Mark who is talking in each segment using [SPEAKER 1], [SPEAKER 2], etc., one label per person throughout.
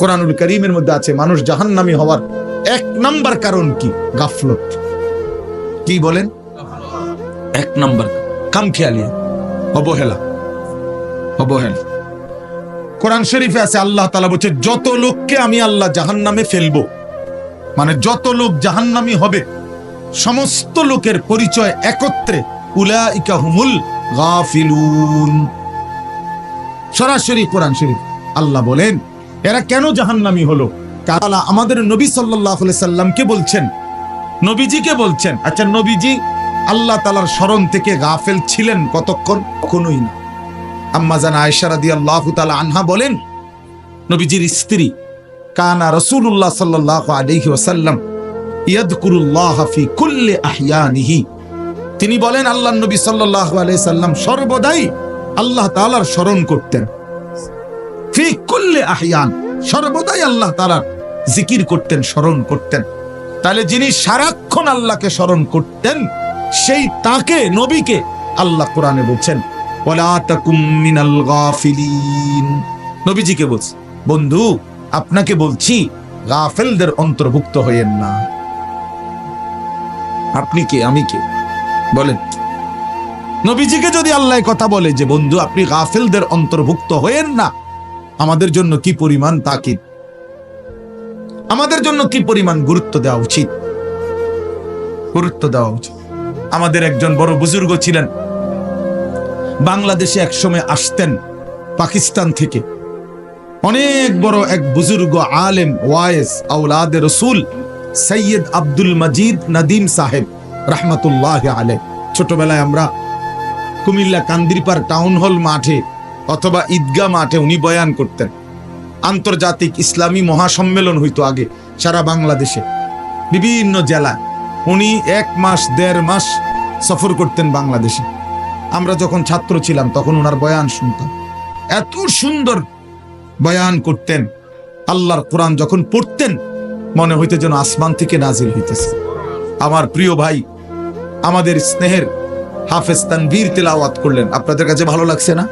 [SPEAKER 1] কোরআনুল কারীমের মধ্যে আছে মানুষ জাহান্নামী হওয়ার 1 নাম্বার কারণ কি? গাফলত। কি বলেন? 1 নাম্বার খামখেয়ালি, অবহেলা। কোরআন শরীফে আছে আল্লাহ তাআলা বলছে যত লোককে আমি আল্লাহ জাহান্নামে ফেলবো, মানে যত লোক জাহান্নামী হবে সমস্ত লোকের পরিচয় একত্রে উলাইকা হুমুল গাফিলুন। সরাসরি কোরআন শরীফ আল্লাহ বলেন এরা কেন জাহান্নামী হলো? কারণ আমাদের নবী সাল্লাল্লাহু আলাইহি সাল্লামকে বলছেন, নবীজিকে বলছেন। আচ্ছা, নবীজি আল্লাহ তাআলার স্মরণ থেকে গাফেল ছিলেন কতক্ষণ? কোনোই না। আম্মা জান আয়েশা রাদিয়াল্লাহু তাআলা আনহা বলেন, নবীজির স্ত্রী কানা রাসূলুল্লাহ সাল্লাল্লাহু আলাইহি ওয়াসাল্লাম ইয়াযকুরুল্লাহ ফি কুল্লি আহইয়ানিহি। তিনি বলেন আল্লাহর নবী সাল্লাল্লাহু আলাইহি সাল্লাম সর্বদাই আল্লাহ তাআলার স্মরণ করতেন। ফি কুল্লি আহইয়ান, সর্বদাই আল্লাহ তাআলার জিকির করতেন, স্মরণ করতেন। তাহলে যিনি সারাক্ষণ আল্লাহকে স্মরণ করতেন সেই তাকে, নবীকে আল্লাহ কোরআনে বলছেন ওয়ালা তাকুম মিনাল গাফিলিন। নবীজিকে বলছে, বন্ধু আপনাকে বলছি গাফেলদের অন্তর্ভুক্ত হইয়েন না। আপনি কে, আমি কে বলেন? নবীজিকে যদি আল্লাহ কথা বলে যে বন্ধু আপনি গাফেলদের অন্তর্ভুক্ত হইয়েন না, আমাদের জন্য কি পরিমাণ তাকিদ, আমাদের জন্য কি পরিমাণ গুরুত্ব দেওয়া উচিত, গুরুত্ব দেওয়া উচিত। আমাদের একজন বড় বুজুর্গ ছিলেন, বাংলাদেশে একসময় আসতেন পাকিস্তান থেকে। অনেক বড় এক বুজুর্গ আলেম, ওয়াইস, আওলাদে রসুল সৈয়দ আব্দুল মজিদ নদীম সাহেব রহমতুল্লাহ আলাইহ। ছোটবেলায় আমরা কুমিল্লা কান্দিরপার টাউন হল মাঠে অথবা ঈদগাহ মাঠে উনি বয়ান করতেন। আন্তর্জাতিক ইসলামী মহাসম্মেলন হইতো আগে সারা বাংলাদেশে, বিভিন্ন জেলায়। উনি 1 মাস 1.5 মাস সফর করতেন বাংলাদেশে। আমরা যখন ছাত্র ছিলাম তখন ওনার বয়ান শুনতাম। এত সুন্দর বয়ান করতেন। আল্লাহর কোরআন যখন পড়তেন মনে হইতে যেন আসমান থেকে নাজিল হইতেছে। আমার প্রিয় ভাই, আমাদের স্নেহের হাফেজ তানভীর তেলাওয়াত করলেন, আপনাদের কাছে ভালো লাগছে না?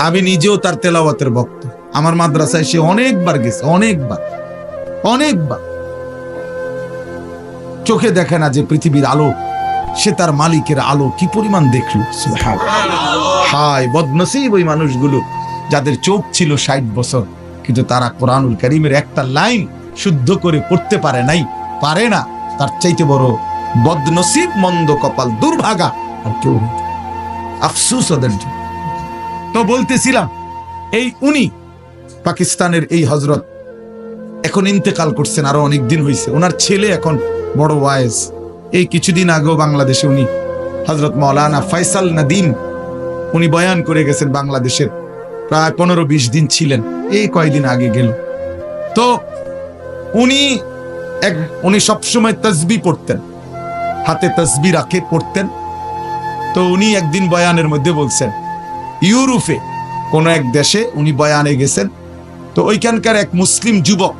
[SPEAKER 1] আমি নিজেও তার তেলাওয়াতের ভক্ত। আমার মাদ্রাসায় সে অনেকবার গেছে, অনেকবার। চোখে দেখে না যে পৃথিবীর আলো, সে তার মালিকের আলো কি পরিমাণ দেখল। হায় বদনসিব ওই মানুষগুলো যাদের চোখ ছিল 60 বছর, কিন্তু তারা কোরআনুল কারীমের একটা লাইন শুদ্ধ করে পড়তে পারে নাই, পারে না। তার চাইতে বড় বদনসিব, মন্দ কপাল, দুর্ভাগা আর কেউ নেই। আফসোস ওদের জন্য। তো বলতেছিলাম, এই উনি পাকিস্তানের এই হযরত এখন ইন্তেকাল করছেন, আরো অনেক দিন হয়েছে। ওনার ছেলে এখন বড় ওয়াইজ। এই কিছুদিন আগেও বাংলাদেশে উনি হযরত মাওলানা ফয়সাল নদীম উনি বয়ান করে গেছেন বাংলাদেশের। প্রায় 15-20 দিন ছিলেন, এই কয়েকদিন আগে গেল। তো উনি সবসময় তাসবিহ পড়তেন, হাতে তাসবিহ রাখে পড়তেন। তো উনি একদিন বয়ানের মধ্যে বলছেন, ইউরোপে কোন এক দেশে উনি বয়ানে গেছেন। তো ওইখানকার এক মুসলিম যুবক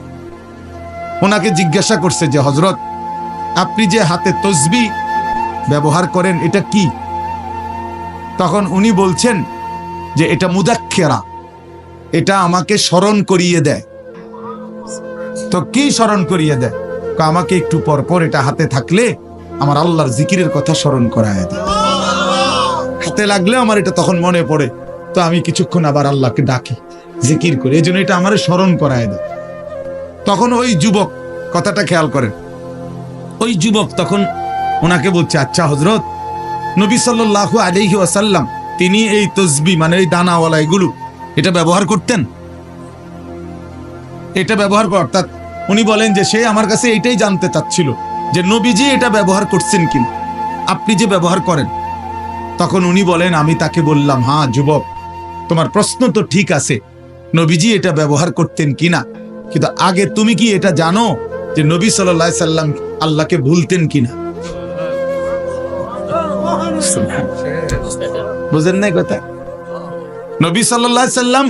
[SPEAKER 1] ওনাকে জিজ্ঞাসা করছে যে হযরত আপনি যে হাতে তাসবিহ ব্যবহার করেন এটা কি? তখন উনি বলছেন যে এটা মুযাক্কিরা, এটা আমাকে স্মরণ করিয়ে দেয়। তো কি স্মরণ করিয়ে দেয়? আমাকে একটু পর পর এটা হাতে থাকলে আমার আল্লাহর জিকিরের কথা স্মরণ করায় দেয়। হাতে লাগলে আমার এটা তখন মনে পড়ে, তো আমি কিছুক্ষণ আবার আল্লাহকে ডাকি, জিকির করি, এই জন্য এটা আমার স্মরণ করায় দেয়। তখন ওই যুবক, কথাটা খেয়াল করেন, ওই যুবক তখন ওনাকে বলছে, আচ্ছা হযরত, নবী সাল্লাল্লাহু আলাইহি ওয়াসাল্লাম তিনি এই তাসবিহ মানে এই দানাওয়ালা এগুলো এটা ব্যবহার করতেন, এটা ব্যবহার অর্থাৎ উনি বলেন যে সে আমার কাছে এইটাই জানতে চাচ্ছিল যে নবীজি এটা ব্যবহার করছেন কিনা, আপনি যে ব্যবহার করেন। তখন উনি বলেন, আমি তাকে বললাম, হ্যাঁ যুবক, তোমার প্রশ্ন তো ঠিক আছে, নবীজি এটা ব্যবহার করতেন কিনা, কিন্তু আগে তুমি কি এটা জানো যে নবী সাল্লাল্লাহু আলাইহি সাল্লাম আল্লাহকে ভুলতেন কিনা? বুঝেন নাই কথা? নবী সাল্লাল্লাহু আলাইহি সাল্লাম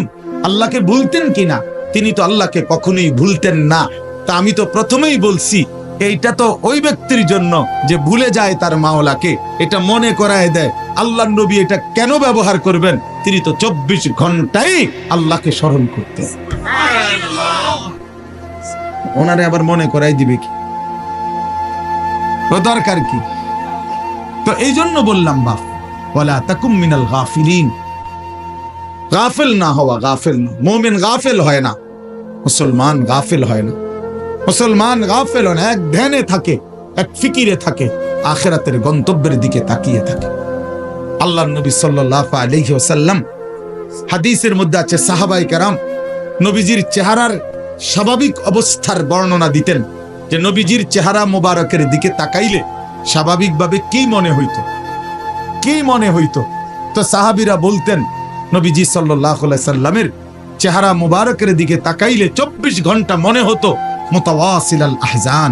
[SPEAKER 1] আল্লাহকে ভুলতেন কিনা? তিনি তো আল্লাহকে কখনোই ভুলতেন না। তা আমি তো প্রথমেই বলছি এইটা তো ওই ব্যক্তির জন্য যে ভুলে যায় তার মাওলাকে, এটা মনে করায় দেয়। আল্লাহর নবী এটা কেন ব্যবহার করবেন? তিনি তো 24 ঘন্টাই আল্লাহকে স্মরণ করতেন। ওনারে আবার মনে করাই দিবে কি? ও দরকার কি? তো এই জন্য বললাম বাপ, ওয়ালা তাকুম মিনাল গাফিলিন, গাফিল না হওয়া, গাফিল না। মুমিন গাফিল হয় না, মুসলমান গাফিল হয় না। মুসলমান গাফিল হয় না, এক ধ্যানে থাকে, এক ফিকিরে থাকে, আখিরাতের গন্তব্যের দিকে তাকিয়ে থাকে। আল্লাহর নবী সাল্লাল্লাহু আলাইহি ওয়াসাল্লাম হাদিসের মধ্যে আছে, সাহাবায়ে কেরাম নবীজির চেহারার স্বাভাবিক অবস্থার বর্ণনা দিতেন, যে নবীজির চেহারা মোবারকের দিকে তাকাইলে স্বাভাবিকভাবে কি মনে হইতো, কি মনে হইতো? তো সাহাবীরা বলতেন, নবীজি সাল্লাল্লাহু আলাইহি সাল্লামের চেহারা মোবারকের দিকে তাকাইলে 24 ঘন্টা মনে হতো মুতাওয়াসিলাল আহজান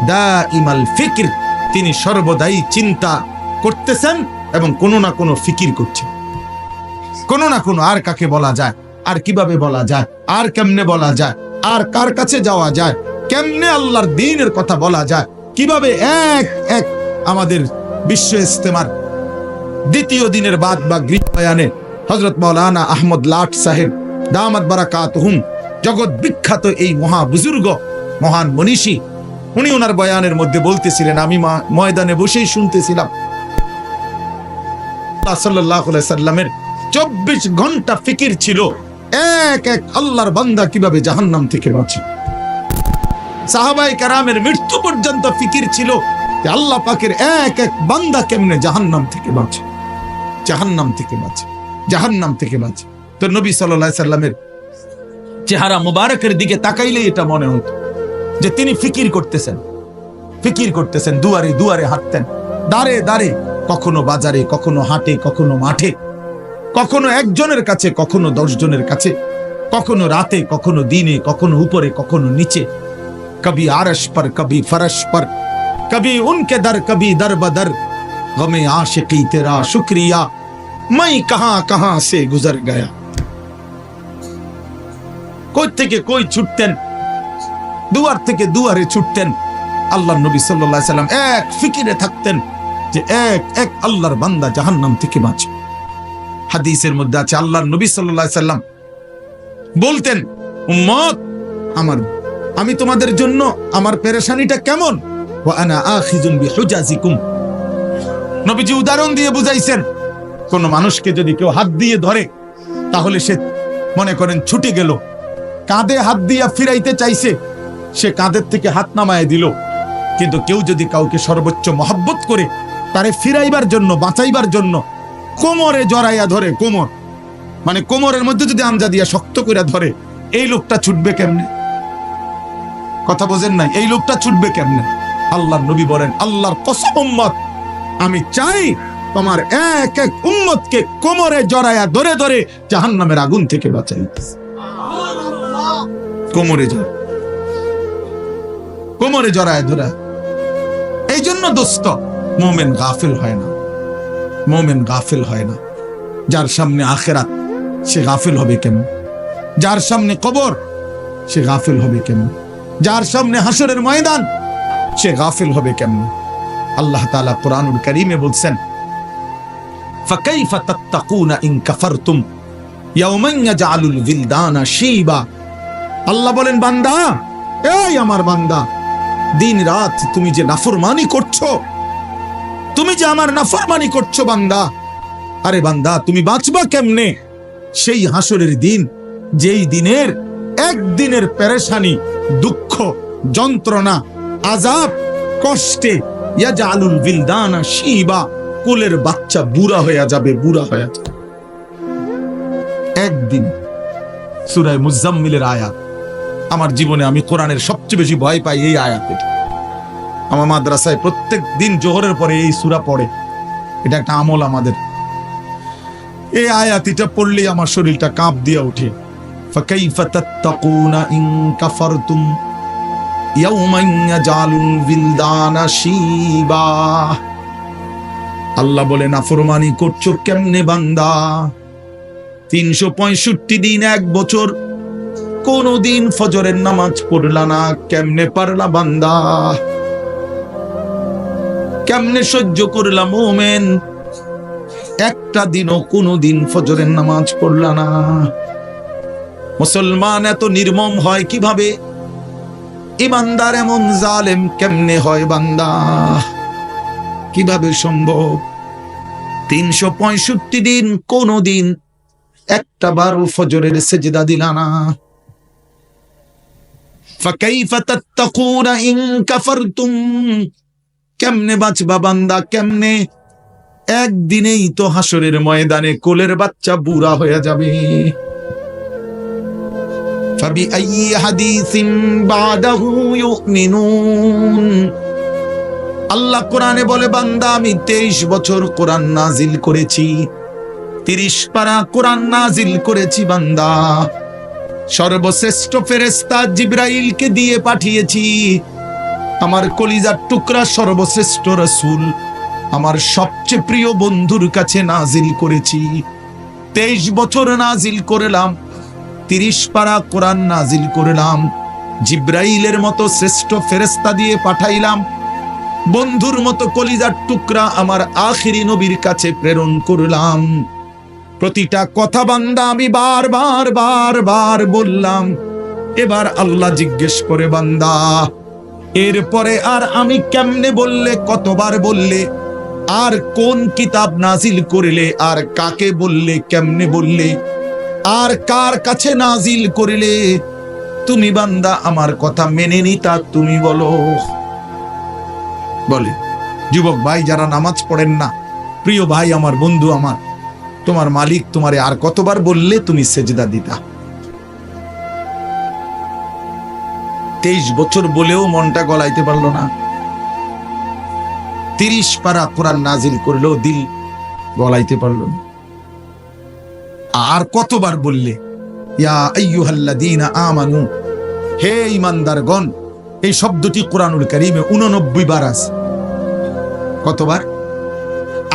[SPEAKER 1] দাইমাল ফিকর, তিনি সর্বদাই চিন্তা করতেছেন এবং কোনো না কোনো ফিকির করছেন, কোনো না কোনো। আর কাকে বলা যায়, আর কিভাবে বলা যায়, আর কেমনে বলা যায়, আর কার কাছে যাওয়া যায়, কেমনে আল্লাহর দ্বীনের কথা বলা যায়, কিভাবে এক এক আমাদের বিশ্ব ইস্তেমার দ্বিতীয় দিনের বাদ বা গৃহ বয়ানে হযরত মাওলানা আহমদ লাট সাহেব দামাত বারাকাতুহুম, জগৎ বিখ্যাত এই মহা বুজুর্গ, মহান মনীষী, উনি ওনার বয়ানের মধ্যে বলতেছিলেন, আমি ময়দানে বসেই শুনতেছিলাম, সাল্লাল্লাহু আলাইহি সাল্লামের 24 ঘন্টা ফিকির ছিল এক এক আল্লাহর বান্দা কিভাবে জাহান্নাম থেকে বাঁচে। সাহাবায়ে কেরামের মৃত্যু পর্যন্ত ফিকির ছিল যে আল্লাহ পাকের এক এক বান্দা কেমনে জাহান্নাম থেকে বাঁচে, জাহান্নাম থেকে বাঁচে, জাহান্নাম থেকে বাঁচে। তো নবী সাল্লাল্লাহু আলাইহি সাল্লামের চেহারা মুবারকের দিকে তাকাইলে এটা মনে হতো যে তিনি ফিকির করতেছেন, ফিকির করতেছেন। দুয়ারে দুয়ারে হাঁটতেন, দাঁড়ে দাঁড়ে, কখনো বাজারে, কখনো হাটে, কখনো মাঠে, কখনো একজনের কাছে, কখনো 10 জনের কাছে, কখনো রাতে, কখনো দিনে, কখনো উপরে, কখনো নিচে, কবি আরশ पर कभी फरश पर, कभी उनके दर कभी दर बदर, गमे आशिकी तेरा शुक्रिया मैं कहां कहां से गुजर गया। কই থেকে কই ছুটতেন, দুয়ার থেকে দুয়ারে ছুটতেন। আল্লাহর নবী সাল্লাল্লাহু আলাইহি সাল্লাম এক ফিকিরে থাকতেন যে এক এক আল্লাহর বান্দা জাহান্নাম থেকে বাঁচে। হাদিসের মধ্যে আছে, আল্লাহর নবী সাল্লাল্লাহু আলাইহি সাল্লাম বলতেন, উম্মত আমার, আমি তোমাদের জন্য আমার পেরেশানিটা কেমন, ওয়া আনা আখিযুন বিহুজাজিকুম। নবীজি উদাহরণ দিয়ে বুঝাইছেন, কোন মানুষকে যদি কেউ হাত দিয়ে ধরে, তাহলে সে মনে করেন ছুটে গেল, কাঁধে হাত দিয়া ফিরাইতে চাইছে, সে কাঁধের থেকে হাত নামায় দিল। কিন্তু কেউ যদি কাউকে সর্বোচ্চ মহব্বত করে তারে ফিরাইবার জন্য, বাঁচাইবার জন্য কোমরে জড়াইয়া ধরে, কোমর মানে কোমরের মধ্যে যদি আমজা দিয়া শক্ত করে ধরে, এই লোকটা ছুটবে কেমনে? কথা বোঝেন নাই? এই লোকটা ছুটবে কেমনে? আল্লাহর নবী বলেন, আল্লাহর কসম উম্মত, আমি চাই তোমার এক এক উম্মতকে কোমরে জড়াইয়া ধরে ধরে জাহান্নামের আগুন থেকে বাঁচাইতে। কোমরে জড়ায়, কোমরে জড়ায় ধরে। এই জন্য দোস্ত, মুমিন গাফিল হয় না, মুমিন গাফিল হয় না। যার সামনে আখিরাত, সে গাফিল হবে কেমন? যার সামনে কবর, সে গাফিল হবে কেমন? যার সামনে হাসরের ময়দান, সে গাফিল হবে কেমন? আল্লাহ তাআলা কুরআনুল কারীমে বলছেন, ফাকাইফা তাত্তাকুনা ইন কাফারতুম ইয়াওমান ইয়াজআলুল বিলদানা শিবা। আল্লাহ বলেন, বান্দা, এই আমার বান্দা, দিন রাত তুমি যে নাফরমানি করছো, তুমি যে আমার নাফরমানি করছো বান্দা, আরে বান্দা তুমি বাঁচবা কেমনে সেই হাসরের দিন, যেই দিনের একদিনের পেরেশানি, দুঃখ, যন্ত্রণা, আযাব, কষ্টে ইয়াজআলুল বিলদানা শিবা, কোলের বাচ্চা বুড়া হয়ে যাবে, বুড়া হয়ে যাবে একদিন। সূরা মুজাম্মিলের আয়াত। আমার জীবনে আমি কোরআনের সবচেয়ে বেশি ভয় পাই এই আয়াতে। আমার মাদ্রাসায় প্রত্যেক দিন জোহরের পরে এই সূরা পড়ে, এটা একটা আমল আমাদের। এই আয়াতটা পড়লে আমার শরীরটা কাঁপ দিয়ে ওঠে। ফাকাইফা তাত্তাকুনা ইন কাফারতুম ইয়াওমান ইয়াজআলুল বিলদানা শিবা। আল্লাহ বলে, নাফরমানি করছো কেমনে বান্দা? 365 দিন, 1 বছর, কোনদিন ফজরের নামাজ পড়লা না, কেমনে পারলা বান্দা? কেমনে সহ্য করলা মুমিন? একটা দিনও কোনদিন ফজরের নামাজ পড়লা না। মুসলমান এত নির্মম হয় কিভাবে? ইমানদার এমন জালেম কেমনে হয় বান্দা? কিভাবে সম্ভব? 365 দিন কোন দিন একটা বারও ফজরের সেজদা দিলা না। ফাকাইফা তাত্তাকুনা ইন কাফারতুম, কেমনে বাঁচবা বান্দা কেমনে? একদিনেই তো হাসরের ময়দানে কোলের বাচ্চা বুড়া হয়ে যাবে। ফাবিআইয়ি হাদিসিন বাদাহু ইউমিনুন, আল্লাহ কোরআনে বলে বান্দা আমি 23 বছর কোরআন নাজিল করেছি, 30 পারা কোরআন নাজিল করেছি বান্দা। সর্বশ্রেষ্ঠ ফেরেশতা জিবরাইলকে দিয়ে পাঠিয়েছি। আমার কলিজার টুকরা সর্বশ্রেষ্ঠ রাসূল আমার সবচেয়ে প্রিয় বন্ধুর কাছে নাজিল করেছি। 23 বছর নাজিল করলাম, 30 পারা কোরআন নাজিল করলাম, জিবরাইলের মতো শ্রেষ্ঠ ফেরেশতা দিয়ে পাঠাইলাম, বন্ধুর মতো কলিজার টুকরা আমার আখিরি নবীর কাছে প্রেরণ করলাম। প্রতিটা কথা বান্দা আমি বারবার বারবার বললাম। এবার আল্লাহ জিজ্ঞেস করে বান্দা এরপরে আর আমি কেমনে বললে, কতবার বললে, আর কোন কিতাব নাজিল করিলে, আর কাকে বললে, কেমনে বললে, আর কার কাছে নাজিল করিলে তুমি বান্দা আমার কথা মেনে নিতা, তুমি বলো। বলে যুবক ভাই যারা নামাজ পড়েন না, প্রিয় ভাই আমার, বন্ধু আমার, তোমার মালিক তোমারে আর কতবার বললে তুমি সেজদা দিতা? 23 বছর বলেও মনটা গলাইতে পারলো না। 30 পারা কোরআন নাজিল করলেও দিল গলাইতে পারলো না। আর কতবার বললে ইয়া আইয়ুহাল্লাযীনা আমানু, হে ঈমানদারগণ, এই শব্দটি কোরআনুল কারীমে 89 বার আছে। কতবার?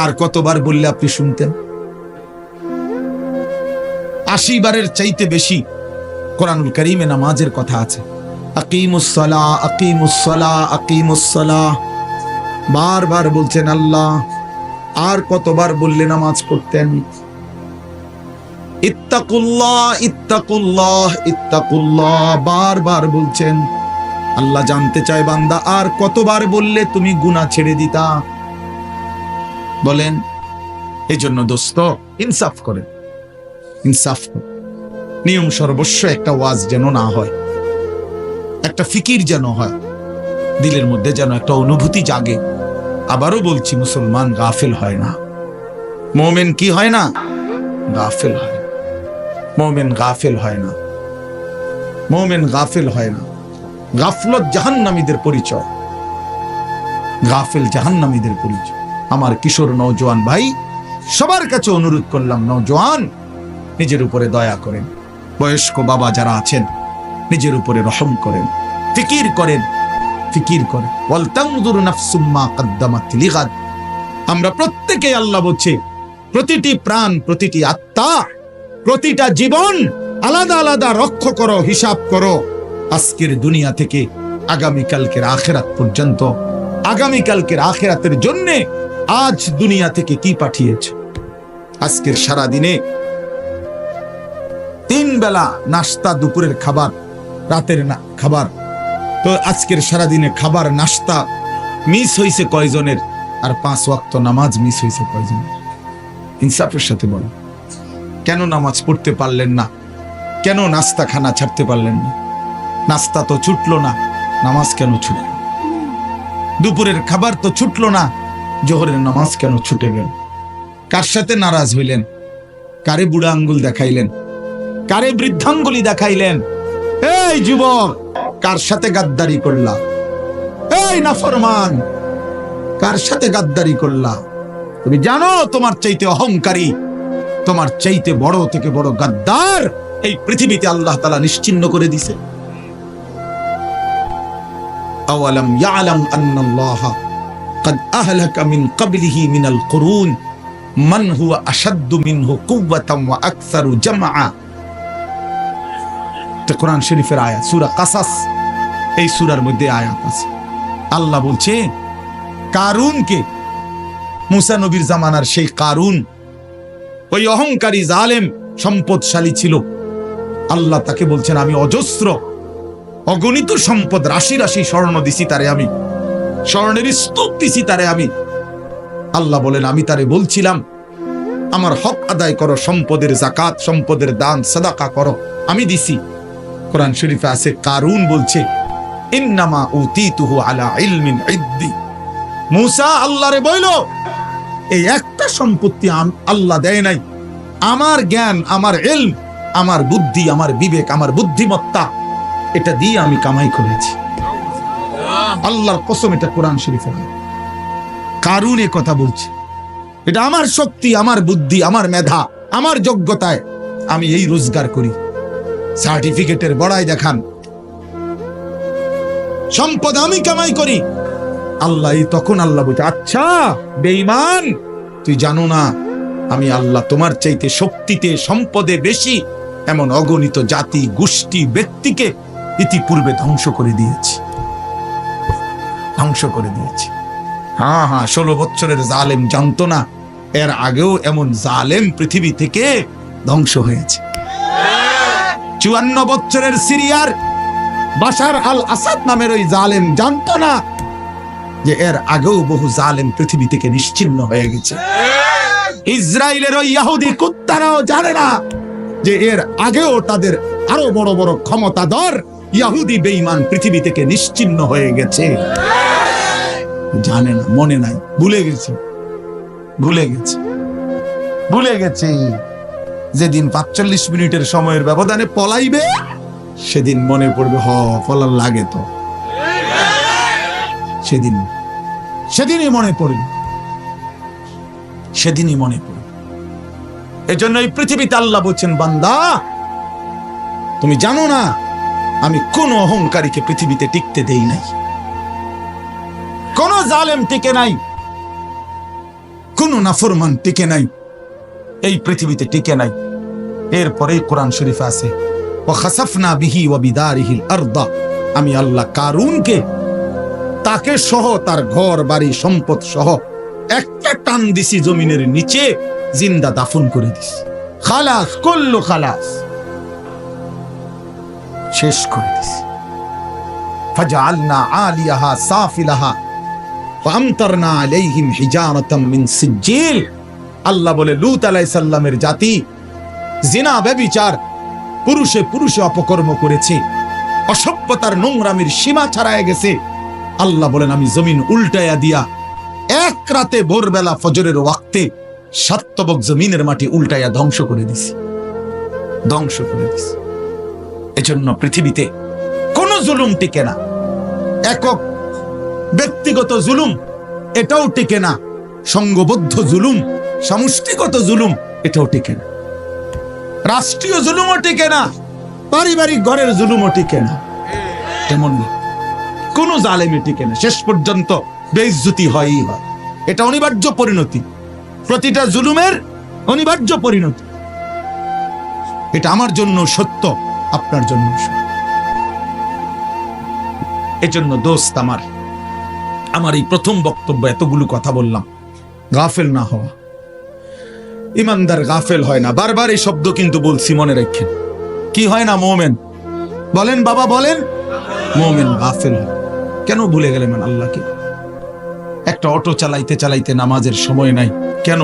[SPEAKER 1] আর কতবার বললে আপনি শুনতেন? 80 বারের চাইতে বেশি কোরআনুল কারীমে নামাজের কথা আছে। আকিমুস সালাহ, আকিমুস সালাহ, আকিমুস সালাহ বারবার বলছেন আল্লাহ। আর কতবার বললে নামাজ পড়তেন? ইত্তাকুল্লাহ, ইত্তাকুল্লাহ, ইত্তাকুল্লাহ বারবার বলছেন। আল্লাহ জানতে চায় বান্দা আর কতবার বললে তুমি গুনাহ ছেড়ে দিতা? বলেন। এজন্য দোস্ত ইনসাফ করেন, ইনসাফ করেন। নিয়ম সর্বস্ব একটা ওয়াজ যেন না হয়, একটা ফিকির যেন হয়, দিলের মধ্যে যেন একটা অনুভূতি জাগে। আবারও বলছি, মুসলমান গাফেল হয় না, মুমিন কি হয় না? গাফেল হয়। মুমিন গাফেল হয় না, মুমিন গাফেল হয় না। গাফলত জাহান্নামীদের পরিচয়, গাফেল জাহান্নামীদের পরিচয়। আমার কিশোর নওজোয়ান ভাই সবার কাছে অনুরোধ করলাম, নওজোয়ান নিজের উপরে দয়া করেন, বয়স্ক বাবা যারা আছেন নিজের উপরে রহম করেন, ফিকির করেন, ফিকির করেন। ওয়ালতানজুর নাফসুম মা কদ্দামাত লিগাদ। আমরা প্রত্যেকেই আল্লাহ বলছে প্রতিটি প্রাণ, প্রতিটি আত্মা, প্রতিটা জীবন আলাদা আলাদা রক্ষ করো, হিসাব করো। আজকের দুনিয়া থেকে আগামীকালকের আখিরাত পর্যন্ত, আগামীকালকের আখিরাতের জন্য আজ দুনিয়া থেকে কি পাঠিয়েছে। আজকের সারা দিনে 3 বেলা নাস্তা, দুপুরের খাবার, রাতের খাবার, তো আজকের সারা দিনে খাবার নাস্তা মিস হয়েছে কয়জনের? আর 5 ওয়াক্ত নামাজ মিস হয়েছে কয়জনের? ইনসাফের সাথে বলো, কেন নামাজ পড়তে পারলেন না? কেন নাস্তা খানা ছাড়তে পারলেন না? নাস্তা তো ছুটলো না, নামাজ কেন ছুটল? দুপুরের খাবার তো ছুটলো না, জোহরের নামাজ কেন ছুটে গেল? কার সাথে নারাজ হইলেন? কারে বুড়া আঙ্গুল দেখাইলেন? কারে বৃদ্ধাঙ্গুলি দেখাইলেন? এই যুবক, কার সাথে গাদ্দারি করলা? এই নাফরমান, কার সাথে গাদ্দারি করলা? তুমি জানো তোমার চাইতে অহংকারী, তোমার চাইতে বড় থেকে বড় গাদ্দার এই পৃথিবীতে আল্লাহ তাআলা নিশ্চিহ্ন করে দিয়েছে। আওয়ালাম ইয়ালাম আন্নাল্লাহা قد أهلك من قبله من القرون من هو أشد منه قوة وأكثر جمعا। কোরআন শরীফের আয়াত, সূরা কাসাস, এই সূরার মধ্যে আয়াত আছে। আল্লাহ বলছে কারুনকে, মুসা নবীর জামানার সেই কারুন, ওই অহংকারী জালেম সম্পদশালী ছিল। আল্লাহ তাকে বলছেন আমি অজস্র অগণিত সম্পদ, রাশি রাশি স্বর্ণ দিছি তারে আমি, স্বর্ণের স্তূপ দিছি তারে আমি। আল্লাহ বলেন আমি তারে বলছিলাম আমার হক আদায় করো, সম্পদের যাকাত, সম্পদের দান সাদাকা করো, আমি দিছি। কোরআন শরীফে আছে কারুন বলছে ইন্নামা উতিতুহু আলা ইলমিন ইদ্দি। মূসা আল্লাহরে বইল এই একটা সম্পত্তি আল্লাহ দেয় নাই, আমার জ্ঞান, আমার ইলম, আমার বুদ্ধি, আমার বিবেক, আমার বুদ্ধিমত্তা, এটা দিয়ে আমি কামাই করেছি। আল্লাহর কসম, এটা কোরআন শরীফে কারুন এ কথা বলছে, এটা আমার শক্তি, আমার বুদ্ধি, আমার মেধা, আমার যোগ্যতায় আমি এই রোজগার করি। সার্টিফিকেটের বড়াই দেখান, সম্পদ আমি কামাই করি। আল্লাহ তখন আল্লাহ বলছে আচ্ছা বেঈমান, তুই জানো না আমি আল্লাহ তোমার চাইতে শক্তিতে সম্পদে বেশি এমন অগণিত জাতি গোষ্ঠী ব্যক্তিকে ইতিপূর্বে ধ্বংস করে দিয়েছি, ধ্বংস করে দিয়েছি। হ্যাঁ হ্যাঁ, 16 বছরের জালেম জানতো না এর আগেও এমন জালেম পৃথিবী থেকে ধ্বংস হয়েছে। 54 বছরের সিরিয়ার বাশার আল আসাদ নামের ওই জালেম জানতো না যে এর আগেও বহু জালেম পৃথিবী থেকে নিশ্চিহ্ন হয়ে গেছে। ইসরায়েলের ওই ইহুদি কুত্তারাও জানে না যে এর আগেও তাদের আরো বড় বড় ক্ষমতাধর ইহুদি বেঈমান পৃথিবী থেকে নিশ্চিহ্ন হয়ে গেছে। জানে না, মনে নাই, ভুলে গেছে, ভুলে গেছে, ভুলে গেছে। যেদিন 45 মিনিটের সময়ের ব্যবধানে পলাইবে সেদিন মনে পড়বে পলার লাগে তো, সেদিনই মনে পড়বে, সেদিনই মনে পড়বে। এজন্য এই পৃথিবীতে আল্লাহ বলছেন বান্দা তুমি জানো না আমি কোন অহংকারীকে পৃথিবীতে টিকতে দেই নাই, কোন জালেম টিকে নাই, কোন নাফরমান টিকে নাই, এই পৃথিবীতে টিকে নাই। এরপরে কোরআন শরীফে আছে ওয়াখাসাফনা বিহি ওয়া বিদারিহিল আরদা, আমি আল্লাহ কারুনকে তাকে সহ তার ঘর বাড়ি সম্পদ সহ একটা টান দিছি জমিনের নিচে, জিন্দা দাফন করে দিছি। খালাস, কুল্লু খালাস, শেষ করে দিছি। ফাজআলনা আলিয়াহা সাফিলাহা ওয়া আমতারনা আলাইহিম হিজারাতাম মিন সিজ্জিল। আল্লাহ বলে লূত আলাইহিস সালামের জাতি জিনা ব্যভিচার, পুরুষে পুরুষে অপকর্ম করেছে, অসভ্যতার নোংরামির সীমা ছাড়ায় গেছে। আল্লাহ বলেন আমি জমিন উল্টায়া দিয়া এক রাতে ভোরবেলা ফজরের ওয়াক্তে সাতবক জমিনের মাটি উল্টায়া ধ্বংস করে দিছি, ধ্বংস করে দিছি। এজন্য পৃথিবীতে কোন জুলুম টিকে না, একক ব্যক্তিগত জুলুম এটাও টিকে না, সংঘবদ্ধ জুলুম, সমষ্টিগত জুলুম এটাও টিকে না, রাষ্ট্রীয় জুলুমও টিকে না, পারিবারিক ঘরের জুলুমও টিকে না। এমন কোন জালেমে টিকে না, শেষ পর্যন্ত বেইজ্জতি হয়ই হয়। এটা অনিবার্য পরিণতি, প্রতিটা জুলুমের অনিবার্য পরিণতি। এটা আমার জন্য সত্য, আপনার জন্য সত্য। এজন্য দোস্ত আমার এই প্রথম বক্তব্য এতগুলো কথা বললাম, গাফেল না হওয়া। ইমানদার গাফেল হয় না, বারবার এই শব্দ কিন্তু বলছি, মনে রাখেন। কি হয় না? মোমেন বলেন, বাবা বলেন, মোমেন গাফেল হয়। কেন ভুলে গেলেন আল্লাহকে? একটা অটো চালাইতে চালাইতে নামাজের সময় নাই কেন?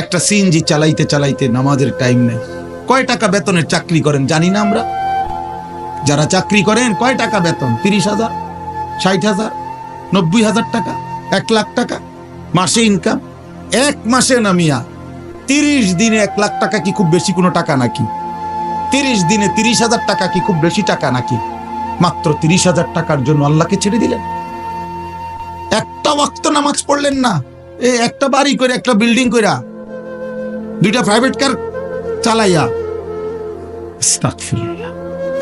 [SPEAKER 1] একটা সিএনজি চালাইতে চালাইতে নামাজের টাইম নাই। কয় টাকা বেতনের চাকরি করেন জানি না আমরা? যারা চাকরি করেন কয় টাকা বেতন? 30,000, 60,000, 90,000 টাকা, 1 লাখ টাকা মাসে ইনকাম। এক মাসে নামিয়া 30 দিনে 1 লাখ টাকা কি খুব বেশি কোনো টাকা নাকি? 30 দিনে 30,000 টাকা কি খুব বেশি টাকা নাকি? মাত্র 30,000 টাকার জন্য আল্লাহকে ছেড়ে দিলেন। একটা ওয়াক্ত নামাজ পড়লেন না, একটা বাড়ি করে, একটা বিল্ডিং কইরা, 2টা প্রাইভেট কার চালাইয়া, আস্তাগফিরুল্লাহ,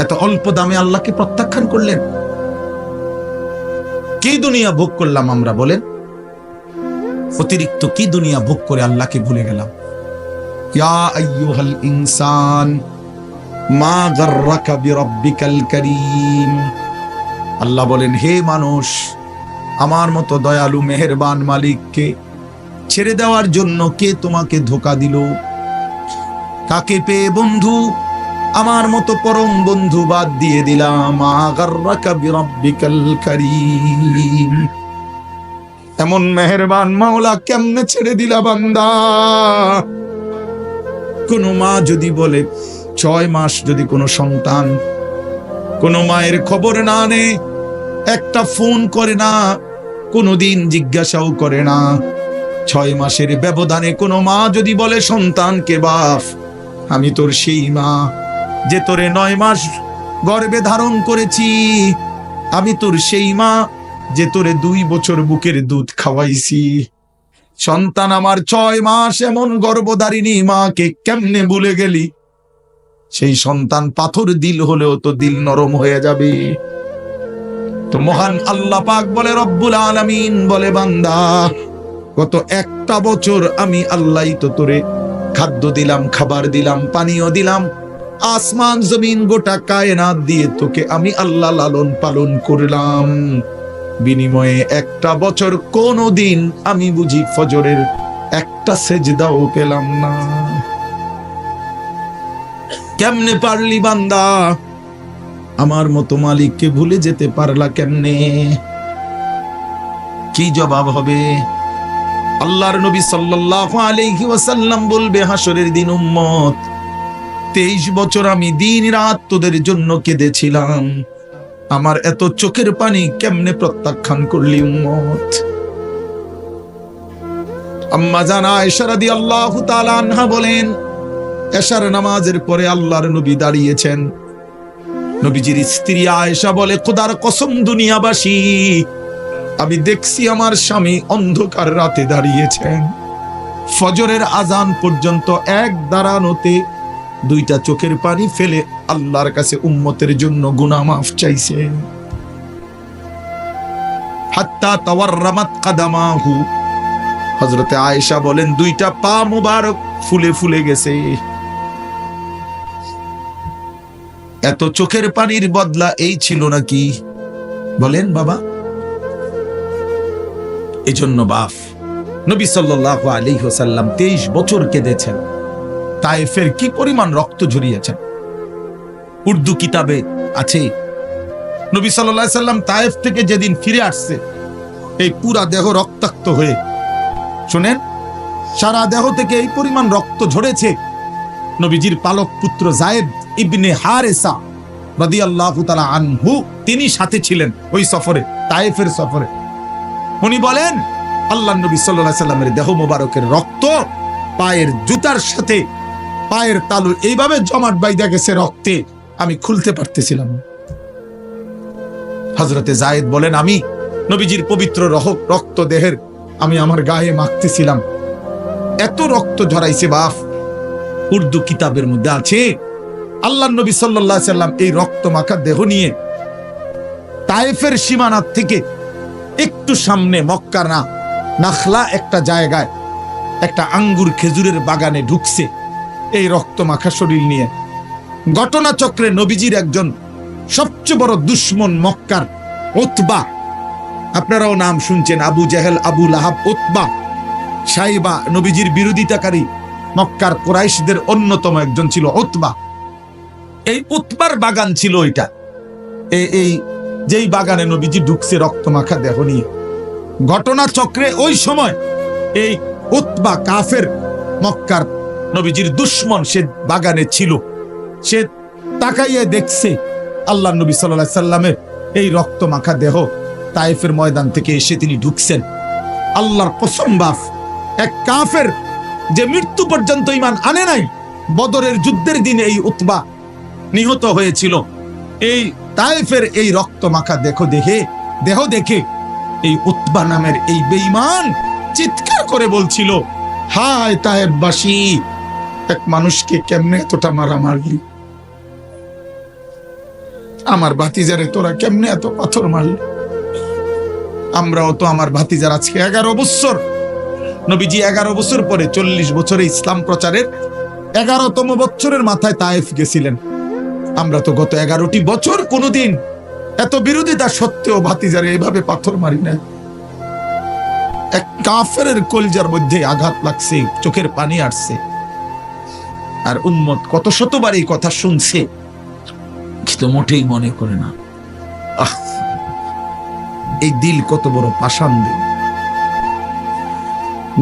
[SPEAKER 1] এত অল্প দামে আল্লাহকে প্রত্যাখ্যান করলেন। কি দুনিয়া ভোগ করলাম আমরা বলেন? অতিরিক্ত কি দুনিয়া ভোগ করে আল্লাহকে ভুলে গেলাম। ইয়া আইয়ুহাল ইনসান মা গাররাকা বিরাব্বিকাল কারীম। আল্লাহ বলেন, হে মানুষ, আমার মতো দয়ালু মেহেরবান মালিককে ছেড়ে দেওয়ার জন্য কে তোমাকে ধোঁকা দিল? কাকে পেয়ে বন্ধু আমার মতো পরম বন্ধু বাদ দিয়ে দিলাম। আগাররাকা বিরাব্বিকাল কারীম। এমন মেহেরবান মাওলা কেমনে ছেড়ে দিলা বান্দা? কোন মা যদি বলে 6 মাস যদি কোনো সন্তান কোন মায়ের খবর না নে, একটা ফোন করে না, কোনদিন জিজ্ঞাসাও করে না, 6 মাসের ব্যবধানে কোনো মা যদি বলে সন্তানকে, বাপ আমি তোর সেই মা যে তোরে 9 মাস গর্ভে ধারণ করেছি, আমি তোর সেই মা যে তোরে 2 বছর বুকের দুধ খাওয়াইছি। সন্তান আমার 6 মাস এমন গর্ভধারিণী মাকে কেমনে ভুলে গেলি? সেই সন্তান পাথর দিল হলেও তো দিল নরম হয়ে যাবে। তো মহান আল্লাহ পাক বলে, রব্বুল আলামিন বলে, বান্দা গত 1টা বছর আমি আল্লাহই তো তোরে খাদ্য দিলাম, খাবার দিলাম, পানীয় দিলাম, আসমান জমিন গোটা কায়নাত দিয়ে তোকে আমি আল্লাহ লালন পালন করলাম। বিনিময়ে 1টা বছর কোনদিন আমি বুঝি ফজরের একটা সেজদাও পেলাম না। কেমনে পারলি বান্দা? আমার মতো মালিককে ভুলে যেতে পারলা কেমনে? কি জবাব হবে? আল্লাহর নবী সাল্লাল্লাহু আলাইহি ওয়াসাল্লাম বলবে হাসরের দিন, উম্মত 23 বছর আমি দিন রাত তোদের জন্য কেঁদেছিলাম, আমার এত চোখের পানি কেমনে প্রত্যাখ্যান করলি উম্মত? আম্মা জান আয়েশা রাদিয়াল্লাহু তাআলা আনহা বলেন, এশার নামাজের পরে আল্লাহর নবী দাঁড়িয়েছেন। নবীজির স্ত্রী আয়েশা বলে, খোদার কসম দুনিয়াবাসী, আমি দেখছি আমার স্বামী অন্ধকার রাতে দাঁড়িয়েছেন, ফজরের আজান পর্যন্ত এক দাঁড়ানোতে 2টা চোখের পানি ফেলে আল্লাহর কাছে উম্মতের জন্য গুনাহ মাফ চাইছে। হাত্তা তাওয়াররামাত কাদামাহু, হযরতে আয়েশা বলেন 2টা পা মুবারক ফুলে ফুলে গেছে। এত চোখের পানির বদলা এই ছিল নাকি? বলেন বাবা। এজন্য বাপ নবী সাল্লাল্লাহু আলাইহি ওয়াসাল্লাম 23 বছর কেঁদেছেন। তায়েফের কি পরিমাণ রক্ত ঝরিয়েছেন উর্দু কিতাবে আছে। নবী সাল্লাল্লাহু আলাইহি ওয়াসাল্লাম তায়েফ থেকে যেদিন ফিরে আসছে, এই পুরা দেহ রক্তাক্ত হয়ে, শুনেন, সারা দেহ থেকে এই পরিমাণ রক্ত ঝরেছে। নবীজির পালক পুত্র যায়েদ ইবনে হারেসা রাদিয়াল্লাহু তাআলা আনহু, তিনি সাথে ছিলেন ওই সফরে, তায়েফের সফরে। উনি বলেন, আল্লাহর নবী সাল্লাল্লাহু আলাইহি সাল্লামের দেহ মোবারকের রক্ত পায়ের জুতার সাথে পায়ের তালু এইভাবে জমাট বাইধা গেছে রক্তে, আমি খুলতে পারতেছিলাম। হযরতে যায়েদ বলেন, আমি নবীজির পবিত্র রক্ত দেহের আমি আমার গায়ে মাখতেছিলাম, এত রক্ত ঝরাইছে বাপ। উর্দু কিতাবের মধ্যে আছে, আল্লাহর নবী সাল্লাল্লাহু আলাইহি সাল্লাম এই রক্ত মাখা দেহ নিয়ে তায়েফের সীমানা থেকে একটু সামনে মক্কার নাখলা একটা জায়গায় একটা আঙ্গুর খেজুরের বাগানে ঢুকছে এই রক্ত মাখা শরীর নিয়ে। ঘটনাচক্রে নবীজির একজন সবচেয়ে বড় দুশ্মন মক্কার উতবা, আপনারাও নাম শুনছেন, আবু জেহেল, আবু লাহাব, উতবা, সাইবা, নবীজির বিরোধিতাকারী মক্কার কুরাইশদের অন্যতম একজন ছিল উতবা। এই উতবার বাগান ছিল এটা, এই যেই বাগানে নবীজি ঢুকছে রক্ত মাখা দেহ নিয়ে। ঘটনাচক্রে ওই সময় এই উতবা কাফের মক্কার নবীজির দুশ্মন, সে বাগানে ছিল। সে তাকাইয়ে দেখছে আল্লাহর নবী সাল্লাল্লাহু আলাইহি সাল্লামের এই রক্ত মাখা দেহ তায়েফের ময়দান থেকে এসে তিনি ঢুকছেন। আল্লাহর কসম বাপ, এক কাফের যে মৃত্যু পর্যন্ত ঈমান আনে নাই, বদরের যুদ্ধের দিনে এই উতবা নিহত হয়েছিল। এই তায়েফের এই রক্ত মাখা দেহ দেখে এই উতবা নামের এই বেঈমান চিৎকার করে বলছিল, হায় তায়েফবাসী, এক মানুষকে কেমনে এতটা মারা মারলি? আমার ভাতিজারে তোরা কেমনে এত পাথর মারলি? আমরাও তো আমার ভাতিজার আজকে 11 বছর, নবীজি 11 বছর পরে 40 বছরে ইসলাম প্রচারের 11তম বছরের মাথায় তায়েফ গেছিলেন। আমরা তো গত 11টি বছর কোনোদিন এত বিরোধিতা সত্ত্বেও ভাতিজারে এভাবে পাথর মারি না। এক কাফেরের কলিজার মধ্যে আঘাত লাগছে, চোখের পানি আসছে। আর উম্মত কত শতবার এই কথা শুনছে, কিন্তু মোটেই মনে করে না। এই দিল কত বড় পাষাণ দিল,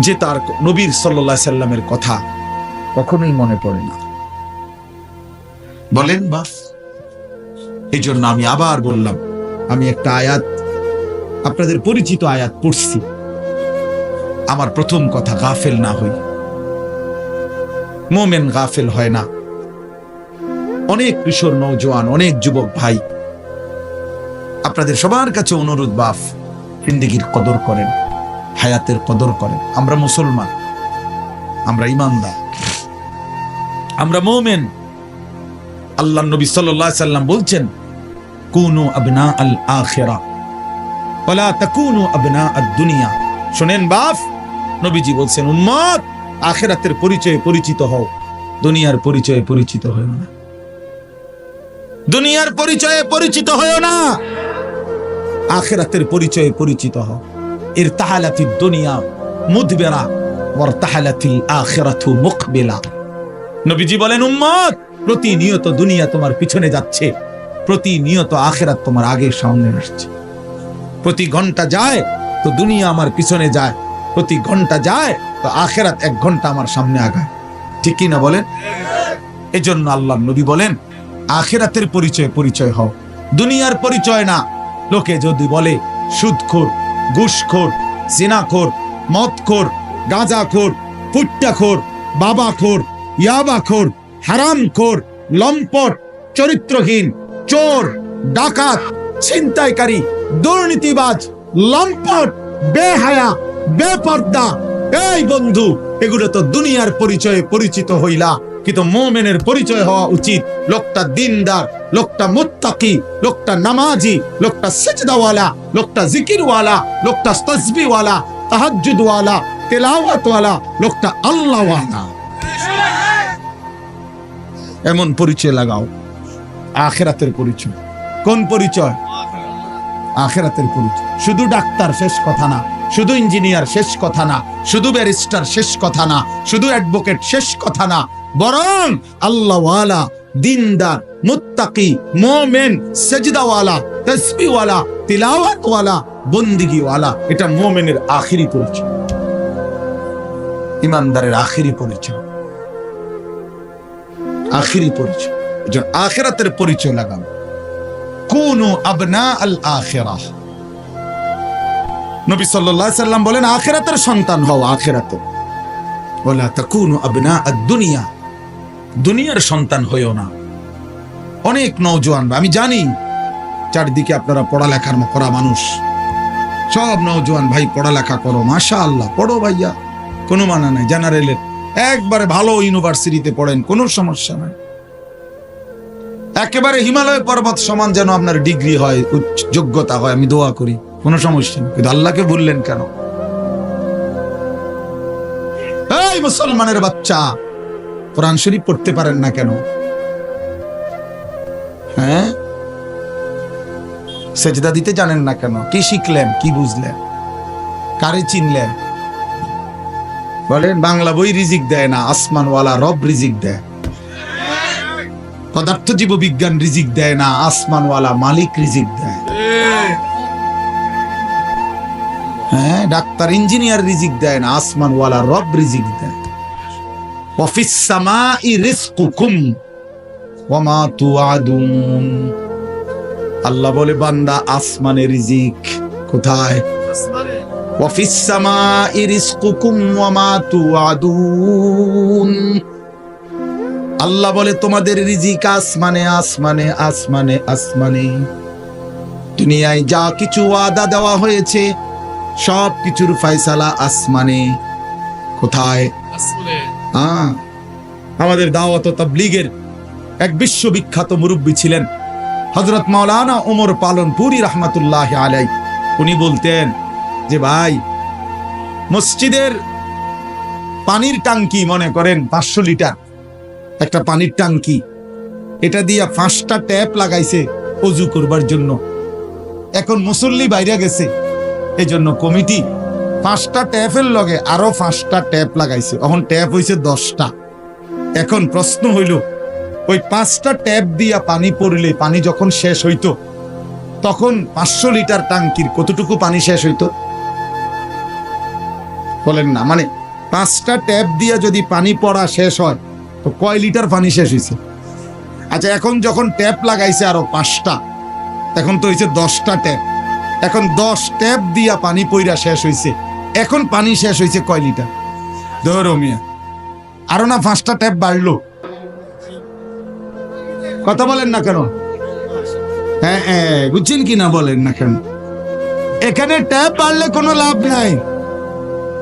[SPEAKER 1] যে তার নবীর সাল্লাল্লাহু আলাইহি সাল্লামের কথা কখনোই মনে পড়ে না। বলেন বাস। এই জন্য আমি আবার বললাম, আমি একটা আয়াত, আপনাদের পরিচিত আয়াত পড়ছি। আমার প্রথম কথা, গাফেল না হই। মোমেন গাফেল হয় না। অনেক কিশোর নওজোয়ান, অনেক যুবক ভাই, আপনাদের সবার কাছে অনুরোধ, বাপ জিন্দেগির কদর করেন, হায়াতের কদর করেন। আমরা মুসলমান, আমরা ইমানদার, আমরা মোমেন। আল্লাহ নবী সাল্লাল্লাহু আলাইহি সাল্লাম বলছেন, কুনু আবনা আল আখিরা ওয়ালা তাকুনু আবনা আদ দুনিয়া। শুনেন বাপ, নবীজি বলছেন, উম্মত আখিরাতের পরিচয়ে পরিচিত হও, দুনিয়ার পরিচয়ে পরিচিত হও না। দুনিয়ার পরিচয়ে পরিচিত হও না, আখিরাতের পরিচয়ে পরিচিত হও। ইরতাহালাতিদ দুনিয়া মুদবিরা ওয়ারতাহালাতিল আখিরাতু মুকবিলা। নবীজি বলেন, উম্মত প্রতিনিয়ত দুনিয়া তোমার পিছনে যাচ্ছে, প্রতিনিয়ত আখিরাত তোমার আগে সামনে আসছে। প্রতি ঘন্টা যায় তো দুনিয়া আমার পিছনে যায়, প্রতি ঘন্টা যায় তো আখিরাত 1 ঘন্টা আমার সামনে আগায়। ঠিক কি না বলেন? এই জন্য আল্লাহ নবী বলেন, আখিরাতের পরিচয় পরিচয় হও, দুনিয়ার পরিচয় না। লোকে যদি বলে সুদখোর, ঘুষখোর, জিনাখোর, মদখোর, গাঁজাখোর, ফুট্টাখোর, বাবাখোর, ইয়াবাখোর, হারামখোর, লম্পট, চরিত্রহীন, চোর, ডাকাত, ছিনতাইকারী, দুর্নীতিবাজ, লম্পট, বেহায়া, বেপর্দা, এই বন্ধু, এগুলো তো দুনিয়ার পরিচয়ে পরিচিত হইলা। কিন্তু মুমিনের পরিচয় হওয়া উচিত, লোকটা দিনদার, লোকটা মুত্তাকি, লোকটা নামাজি, লোকটা সিজদাওয়ালা, লোকটা জিকিরওয়ালা, লোকটা তাসবিহওয়ালা, তাহাজ্জুদওয়ালা, তেলাওয়াতওয়ালা, লোকটা আল্লাহওয়ালা। এমন পরিচয় লাগাও। আখিরাতের পরিচয়। কোন পরিচয়? আখিরাতের পরিচয়। শুধু ডাক্তার শেষ কথা না, শুধু ইঞ্জিনিয়ার শেষ কথা না, শুধু ব্যারিস্টার শেষ কথা না, শুধু অ্যাডভোকেট শেষ কথা না, বরং আল্লাহওয়ালা, দিনদার, মুত্তাকি, মুমিন, সিজদাওয়ালা, তাসবিহওয়ালা, তিলাওয়াতওয়ালা, বন্দিগিওয়ালা, এটা মুমিনের আখিরি পরিচয়, ইমানদারের আখিরি পরিচয়, আখিরি পরিচয়। এজন্য আখিরাতের পরিচয় লাগাও। কুনু আবনা আল আখিরাহ। নবী সাল্লাল্লাহু আলাইহি সাল্লাম বলেন, আখিরাতের সন্তান হও, আখিরাতের। ওয়ালা তাকুনু আবনা আদ দুনিয়া, দুনিয়ার সন্তান হইও না। অনেক নওজোয়ান, আমি জানি চারদিকে আপনারা পড়ালেখার করা মানুষ, সব নওজোয়ান ভাই পড়ালেখা করো, মাশাআল্লাহ, পড়ো ভাইয়া, কোনো মানা নাই। জেনারেলের একবারে ভালো ইউনিভার্সিটিতে পড়েন, কোনো সমস্যা নাই। একেবারে হিমালয় পর্বত সমান যেন আপনার ডিগ্রি হয়, যোগ্যতা হয়, আমি দোয়া করি, কোনো সমস্যা নেই। কিন্তু আল্লাহকে ভুললেন কেন? এই মুসলমানের বাচ্চা, কোরআন শরীফ পড়তে পারেন না কেন? হ্যাঁ, সেজদা দিতে জানেন না কেন? কি শিখলেন, কি বুঝলেন, কারে চিনলেন? বলেন, বাংলা বই রিজিক দেয় না, আসমানওয়ালা রব রিজিক দেয়। পদার্থ জীব বিজ্ঞান রিজিক দেয় না, আসমানওয়ালা মালিক রিজিক দেয়। হ্যাঁ, ডাক্তার ইঞ্জিনিয়ার রিজিক দেয় না, আসমানওয়ালা রব রিজিক দেয়। ওয়াফিস সামাই রিজকুকুম ওয়া মা তুআদুন। আল্লাহ বলে, বান্দা আসমানে রিজিক। কোথায়? আসমানে। ওয়াফিস সামাই রিজকুকুম ওয়া মা তুআদুন। আল্লাহ বলে, তোমাদের রিজিক আসমানে, আসমানে, আসমানে, আসমানে। দুনিয়ায় যা কিছু ওয়াদা দেওয়া হয়েছে সব কিছুর ফয়সালা আসমানে। কোথায়? আসমানে। আমাদের দাওয়াত ও তাবলীগের এক বিশ্ববিখ্যাত মুরব্বী ছিলেন হযরত মাওলানা ওমর পালনপুরি রাহমাতুল্লাহি আলাইহি। উনি বলতেন যে, ভাই, মসজিদের পানির টাঙ্কি, মনে করেন 500 লিটার একটা পানির টাঙ্কি, এটা দিয়া 5টা ট্যাপ লাগাইছে ওযু করবার জন্য। এখন মুসল্লি বাইরে গেছে, এই জন্য কমিটি 5টা ট্যাপের লগে আরো 5টা ট্যাপ লাগাইছে, এখন ট্যাপ হইছে 10টা। এখন প্রশ্ন হইল, ওই 5টা ট্যাপ দিয়া পানি পড়লে পানি যখন শেষ হইতো, তখন 500 লিটার টাঙ্কির কতটুকু পানি শেষ হইতো বলেন না? মানে 5টা ট্যাপ দিয়া যদি পানি পড়া শেষ হয় তো কয় লিটার পানি শেষ হয়েছে? আচ্ছা, এখন যখন ট্যাপ লাগাইছে আরো 5টা, এখন তো হয়েছে 10টা ট্যাপ। এখন 10 ট্যাপ দিয়া পানি পইরা শেষ হয়েছে, এখন পানি শেষ হয়েছে কয় লিটার? ধরো মিয়া, আরো না 5টা ট্যাপ বাড়লো। কথা বলেন না কেন? হ্যাঁ হ্যাঁ, বুঝছেন কি না বলেন না কেন? এখানে ট্যাপ বাড়লে কোনো লাভ নাই।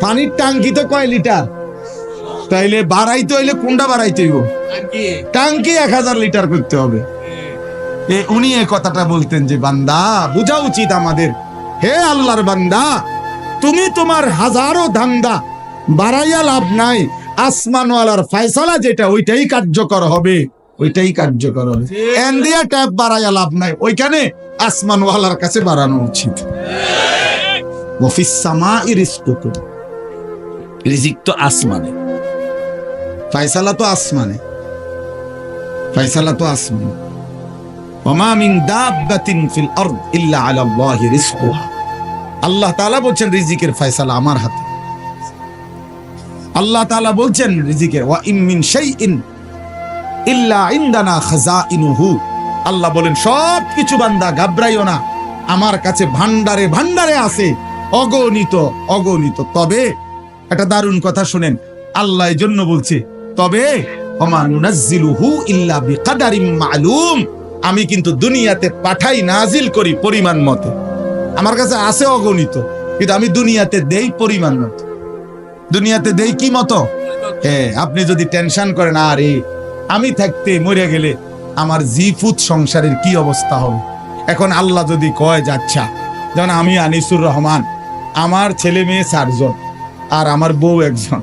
[SPEAKER 1] পানির টাঙ্কি তো কয় লিটার? তাইলে বাড়াইতে হইলে কোনটা বাড়াইতে হইব? টাঙ্কি 1000 লিটার করতে হবে। উনি এই কথাটা বলতেন যে বান্দা, বোঝা উচিত আমাদের, হে আল্লাহর বান্দা, তুমি তোমার হাজারো ধান্দা বাড়াইয়া লাভ নাই। আসমানওয়ালার ফয়সালা যেটা, ওইটাই কার্যকর হবে, ওইটাই কার্যকর হবে। এন্ডিয়া ট্যাপ বাড়াইয়া লাভ নাই, ওইখানে আসমানওয়ালার কাছে বাড়ানো উচিত। ওয়াফিস সামাই রিজকুকুম, রিজিক তো আসমানে, ফয়সালা তো আসমানে, ফয়সালা তো আসমানে। ওমা মিন দাব্বাতিন ফিল আরদ ইল্লা আলা আল্লাহি রিজকুহা। আল্লাহ তাআলা বলছেন রিজিকের ফয়সালা আমার হাতে। আল্লাহ তাআলা বলছেন রিজিকের, ওয়া ইম মিন শাইইন ইল্লা ইনদানা খাযাইনুহু। আল্লাহ বলেন সব কিছু বান্দা ঘাবড়াইও না, আমার কাছে ভান্ডারে ভান্ডারে আছে, অগণিত অগণিত। তবে একটা দারুণ কথা শুনেন, আল্লাহ এই জন্য বলছে তবে ওমা নুনাজ্জিলুহু ইল্লা বিকাদারিম মালুম। আমি কিন্তু দুনিয়াতে পাঠাই, নাজিল করি পরিমাণ মতো। আমার কাছে আছে অগণিত, কিন্তু আমি দুনিয়াতে দেই পরিমাণ মতো। দুনিয়াতে দেই কি মতো? হ্যাঁ, আপনি যদি টেনশন করেন, আরে আমি থাকতে মরে গেলে আমার জিফুত সংসারের কি অবস্থা হবে, এখন আল্লাহ যদি কয় যাচ্ছা, যেমন আমি আনিসুর রহমান, আমার ছেলে মেয়ে 4 জন আর আমার বউ 1 জন,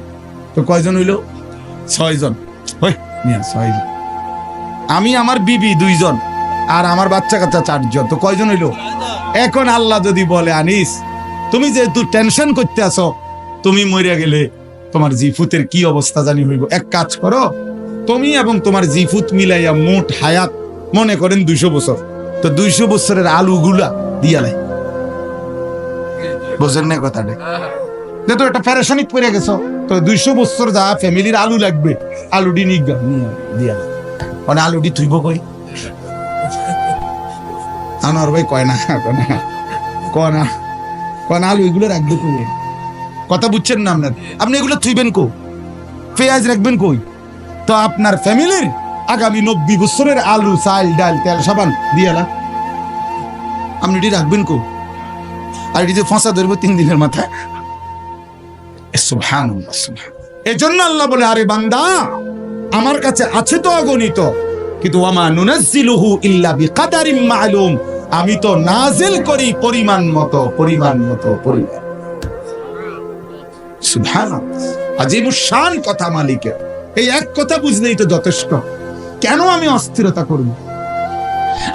[SPEAKER 1] তো কয়জন হইল? 6 জন। 6 জন। আমি আমার বিবি 2 জন আর আমার বাচ্চা কাচ্চা 4 জন, তো কয়জন হইল? এখন আল্লাহ যদি বলে, আনিস তুমি যেহেতু টেনশন করতে আসো, তুমি মরে গেলে তোমার জিফুতের কি অবস্থা জানি হইব, এক কাজ করো, তুমি এবং তোমার জিফুত মিলাইয়া মোট হায়াত মনে করেন 200 বছর, তো 200 বছরের আলুগুলা দিয়া লাই। বুঝেন না কথাটা? যেহেতু একটা প্যারেশানিক পড়ে গেছো, তো 200 বছর যা ফ্যামিলির আলু লাগবে, আলুডি নিগা দিয়া লাই। মানে আলুডি তুইব কই? আনোয়ার ভাই কয় না, কনা আলু এগুলো রাখবে কই? কথা বুঝছেন না আপনার? আপনি এগুলো থুইবেন কো? পেঁয়াজ রাখবেন কই? তো আপনার ফ্যামিলির আগামী 90 বছরের আলু, চাল, ডাল, তেল, সাবান দিয়ালা আপনি এটি রাখবেন কো? আর এটি যে ফসা ধরবো 3 দিনের মাথায়। সুবহানাল্লাহ, সুবহানাল্লাহ। এজন্য আল্লাহ বলে, আরে বান্দা আমার কাছে আছে তো অগণিত, কিন্তু ওয়ামা নুনাজ্জিলুহু ইল্লা বিকাদারিম মালুম। আমি তো নাজিল করি পরিমাণ মতো, পরিমাণ মতো, পরিমাণ। সুবহানাল্লাহ, আজিমুশ শান কথা মালিকের। এই এক কথা বুঝলেই তো যথেষ্ট। কেন আমি অস্থিরতা করব?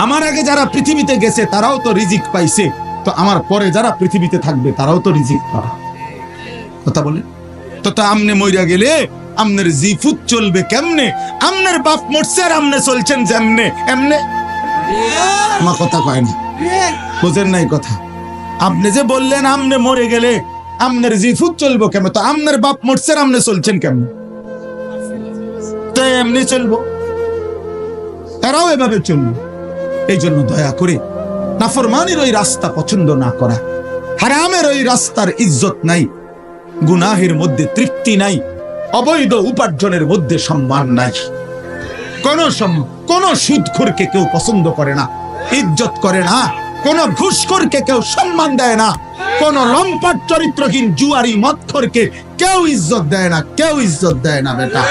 [SPEAKER 1] আমার আগে যারা পৃথিবীতে গেছে তারাও তো রিজিক পাইছে, তো আমার পরে যারা পৃথিবীতে থাকবে তারাও তো রিজিক পাবে। কথা বলেন তো? তো আমনে মইরা গেলে আমনের জিফুত চলবে কেমনে? আমনের বাপ মরছে আর আমনে চলছেন যেমনে এমনে। আমার কথা কয় না, বুঝেন নাই কথা? আপনি যে বললেন আমনে মরে গেলে আমনের জিফুত চলবো কেমন, তো আমনের বাপ মরছে আর আমনে চলছেন কেমন? তো এমনি চলবো, তারাও এভাবে চলবে। এই জন্য দয়া করে নাফরমানির ওই রাস্তা পছন্দ না করা, হারামের ওই রাস্তার ইজ্জত নাই, গুনাহের মধ্যে তৃপ্তি নাই, অবৈধ উপার্জনের মধ্যে সম্মান নাই। কোন সুদখোরকে কেউ পছন্দ করে না, ইজ্জত করে না। কোন ঘুষখোরকে কেউ সম্মান দেয় না। কোন লম্পট চরিত্রহীন জুয়ারি মদখোরকে কেউ ইজ্জত দেয় না, কেউ ইজ্জত দেয় না। বেটা,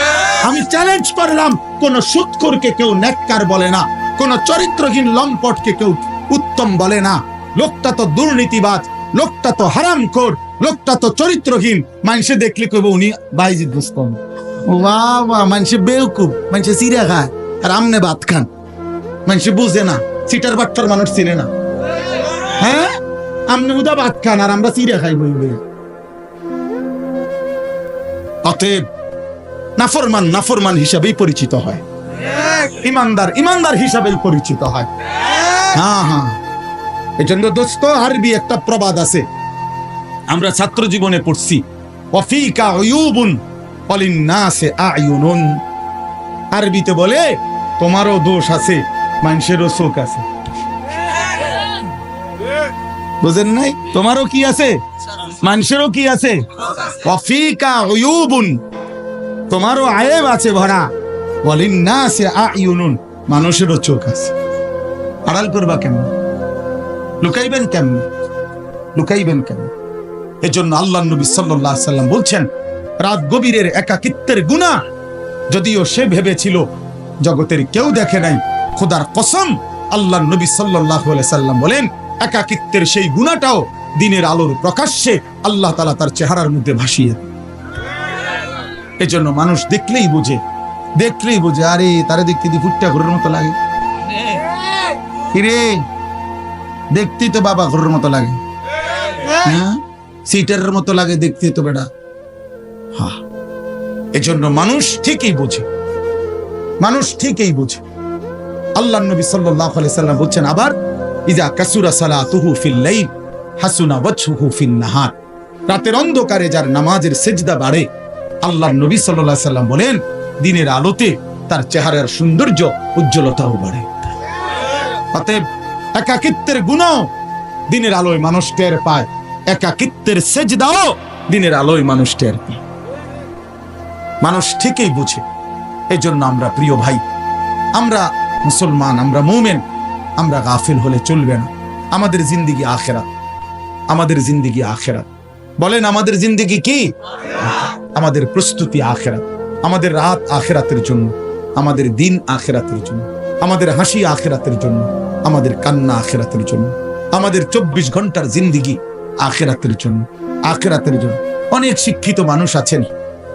[SPEAKER 1] আমি চ্যালেঞ্জ করলাম, কোন সুদখোরকে কেউ নেককার বলে না, কোন চরিত্রহীন লম্পটকে কেউ উত্তম বলে না। লোকটা তো দুর্নীতিবাজ, লোকটা তো হারামখোর, লোকটা তো চরিত্রহীন। মানুষে দেখলে কইব উনি বাইজিদ বুঝতাম, বাহ বাহ, মানুষে বেউকুব, মানুষে চিড়া খায় আর আমনে ভাত খান। মানুষে বুঝে না, সিটার বাট্টার মানুষ চিনে না। হ্যাঁ, আমনে উদা ভাত খান আর আমরা চিড়া খাই বইবে। অতএব নাফরমান নাফরমান হিসাবেই পরিচিত হয়, ইমানদার ইমানদার হিসাবেই পরিচিত হয়। হ্যাঁ হ্যাঁ, এজন্য দোস্ত আরবি একটা প্রবাদ আছে, আমরা ছাত্র জীবনে পড়ছি, ওয়াফিকা উয়ুবুন ওয়ালিন্নাসি আয়ুনুন। আরবিতে বলে তোমারও দোষ আছে, মানুষেরও চোখ আছে। বুঝেন নাই? তোমারও কি আছে, মানুষেরও কি আছে। ওয়াফিকা উয়ুবুন, তোমারও আয়েব আছে ভরা, ওয়ালিন্নাসি আয়ুনুন, মানুষেরও চোখ আছে। আড়াল করবা কেমন, লুকাইবেন কেমন, লুকাইবেন কেমন? এজন্য আল্লাহ নবী সাল্লাল্লাহু আলাইহি সাল্লাম বলছেন, রাত গভীরের একাকিত্বের গুনাহ যদিও সে ভেবেছিল জগতের কেউ দেখে নাই, খোদার কসম আল্লাহ নবী সাল্লাল্লাহু আলাইহি সাল্লাম বলেন, একাকিত্বের সেই গুনাহটাও দিনের আলোর প্রকাশ্যে আল্লাহ তাআলা তার চেহারার মধ্যে ভাসিয়ে দেন। এজন্য মানুষ দেখলেই বোঝে, দেখলেই বোঝে, আরে তারে দেখতে দি ফুটটা ঘরের মতো লাগে, কিরে দেখতেই তো বাবা ঘরের মতো লাগে, হ্যাঁ সিটারের মতো লাগে দেখতে তো বেটা। হ্যাঁ, এজন্য মানুষ ঠিকই বোঝে, মানুষ ঠিকই বোঝে। আল্লাহ নবী সাল্লাল্লাহু আলাইহি সাল্লাম বলছেন আবার, ইজা কাসুরা সালাতুহু ফিল লাইল হাসুনা ওয়াজহুহু ফিন নাহার। রাতের অন্ধকারে যার নামাজের সিজদা বাড়ে, আল্লাহ নবী সাল্লাল্লাহু আলাইহি সাল্লাম বলেন, দিনের আলোতে তার চেহারার সৌন্দর্য উজ্জ্বলতাও বাড়ে। অতএব একাকিত্বের গুনাহ দিনের আলোয় মানুষ টের পায়, একাকিত্বের সিজদাও দিনের আলোয় মানুষ টের পায়। মানুষ ঠিকই বুঝে। এই জন্য আমরা প্রিয় ভাই, আমরা মুসলমান, আমরা মুমিন, আমরা গাফিল হলে চলবে না। আমাদের জিন্দেগি আখিরাত, আমাদের জিন্দেগি আখিরাত। বলেন আমাদের জিন্দেগি কি? আমাদের প্রস্তুতি আখিরাত, আমাদের রাত আখিরাতের জন্য, আমাদের দিন আখিরাতের জন্য, আমাদের হাসি আখিরাতের জন্য, আমাদের কান্না আখিরাতের জন্য, আমাদের 24 ঘন্টার জিন্দেগি আখিরাতের জন্য, আখিরাতের জন্য। অনেক শিক্ষিত মানুষ আছেন,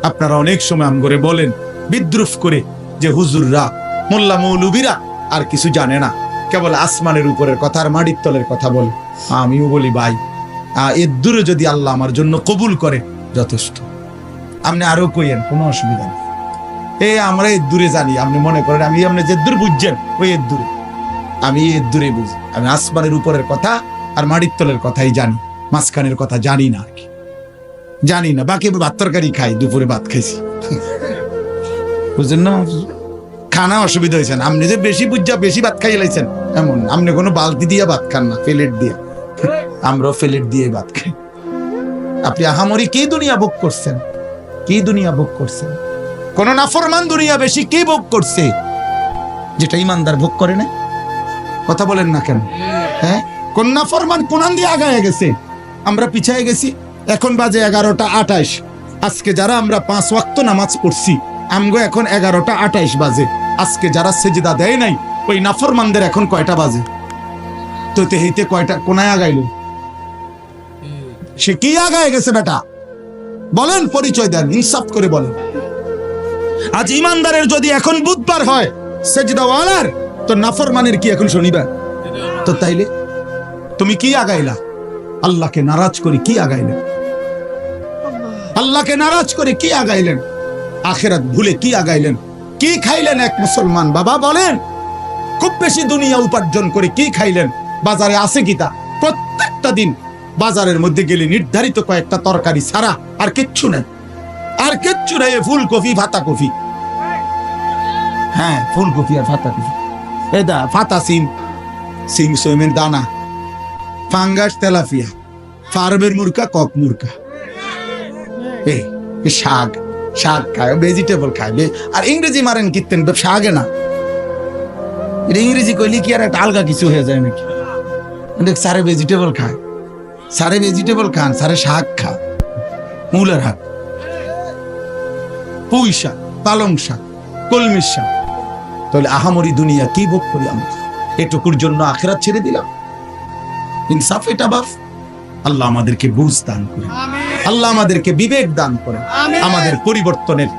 [SPEAKER 1] আপনারা অনেক সময় আমগরে বলেন বিদ্রুপ করে যে হুজুররা, মোল্লা মৌলবীরা আর কিছু জানে না, কেবল আসমানের উপরের কথা আর মাটির তলের কথা বলে। আমিও বলি ভাই, এর দূরে যদি আল্লাহ আমার জন্য কবুল করে যথেষ্ট। আপনি আরো কইেন, কোনো অসুবিধা নেই। আমরা এর দূরে জানি, আপনি মনে করেন আমি আপনি যে দূর বুঝছেন ওই এর দূরে, আমি এর দূরে বুঝি। আমি আসমানের উপরের কথা আর মাটির তলের কথাই জানি, মাঝখানের কথা জানি না আর কি, জানি না। বাকি ভাত তরকারি খাই, দুপুরে ভাত খাইছি, বুঝলেন না? খানা অসুবিধা হয়েছে না, আপনি যে বেশি বুঝা বেশি ভাত খাইয়ে লাইছেন এমন। আপনি কোনো বালতি দিয়ে ভাত খান না, প্লেট দিয়ে। আমরাও প্লেট দিয়ে ভাত খাই। আপনি আহামরি কি দুনিয়া ভোগ করছেন, কি দুনিয়া ভোগ করছেন? কোন নাফরমান দুনিয়া বেশি কি ভোগ করছে যেটা ইমানদার ভোগ করে না? কথা বলেন না কেন? হ্যাঁ, কোন নাফরমান কোনান দিয়ে আগায় গেছে, আমরা পিছায় গেছি। এখন বাজে 11:28। আজকে যারা আমরা 5 ওয়াক্ত নামাজ পড়ছি, আমগো এখন 11:28 বাজে। আজকে যারা সেজদা দেয় নাই, ওই নাফরমানদের এখন কয়টা বাজে? তো তেহিতে কয়টা কোনায় আগাইল? সে কি আগায় গেছে বেটা? বলেন, পরিচয় দেন, ইনসাফ করে বলেন। আজ ইমানদারের যদি এখন বুধবার হয় সেজদাওয়ালার, তো নাফরমানের কি এখন শনিবার? তো তাইলে তুমি কি আগাইলা? আল্লাহকে নারাজ করে কি আগাইলেন? আল্লাহকে নারাজ করে কি আগাইলেন? আখিরাত ভুলে কি আগাইলেন? কি খাইলেন এক মুসলমান বাবা? বলেন, খুব বেশি দুনিয়া উপার্জন করে কি খাইলেন? বাজারে আছে কি তা? প্রত্যেকটা দিন বাজারের মধ্যে গেলে নির্ধারিত কয়েকটা তরকারি ছাড়া আর কিচ্ছু নেই, আর কিচ্ছু নেই। ফুলকপি, ভাতা কপি, হ্যাঁ ফুলকপি আর ভাতা কপি, এটা ফাতা সিম, সিম সইমের দানা, ফাঙ্গাস, তেলাপিয়া, ফার্মের মুরগা, কক মুরগা, শাক, শাক খায়, ভেজিটেবল খায়। আর ইংরেজি মারেন কীর্তেন শাকে না, এটা ইংরেজি কইলে কি আর একটা আলগা কিছু হয়ে যায় নাকি? সারে ভেজিটেবল খায়, সারে ভেজিটেবল খান, সারে শাক খা, মূলের শাক, পুঁই শাক, পালং শাক, কলমির শাক। তাহলে আহামরি দুনিয়া কি ভোগ করি আমরা? এটুকুর জন্য আখিরাত ছেড়ে দিলাম। ইনসাফ এটা বাপ। আল্লাহ আমাদেরকে বুঝ দান করে, আল্লাহ আমাদেরকে বিবেক দান করে, আমাদের পরিবর্তনের,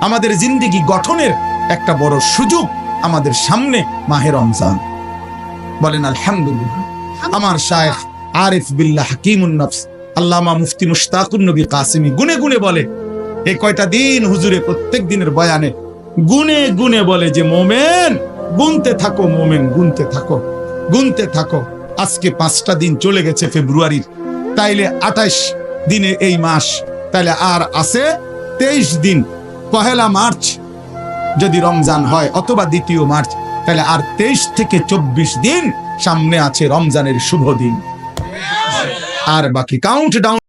[SPEAKER 1] আমাদের জিন্দেগি গঠনের একটা বড় সুযোগ আমাদের সামনে মাহে রমজান। বলেন আলহামদুলিল্লাহ। আমার শায়েখ আরিফ বিল্লাহ হাকিমুন নফস আল্লামা মুফতি মুশতাকুন নবী কাসিমি গুনে গুনে বলে, এই কয়টা দিন হুজুরে প্রত্যেক দিনের বয়ানে গুনে গুনে বলে যে মোমেন গুনতে থাকো, মোমেন গুনতে থাকো, গুনতে থাকো। আজকে 5টা দিন চলে গেছে ফেব্রুয়ারির, তাইলে 28 দিনে এই মাস, তাইলে আর আছে 23 দিন। 1 মার্চ যদি রমজান হয় অথবা 2 মার্চ, তাহলে আর 23 থেকে 24 দিন সামনে আছে রমজানের শুভ দিন। আর বাকি কাউন্ট ডাউন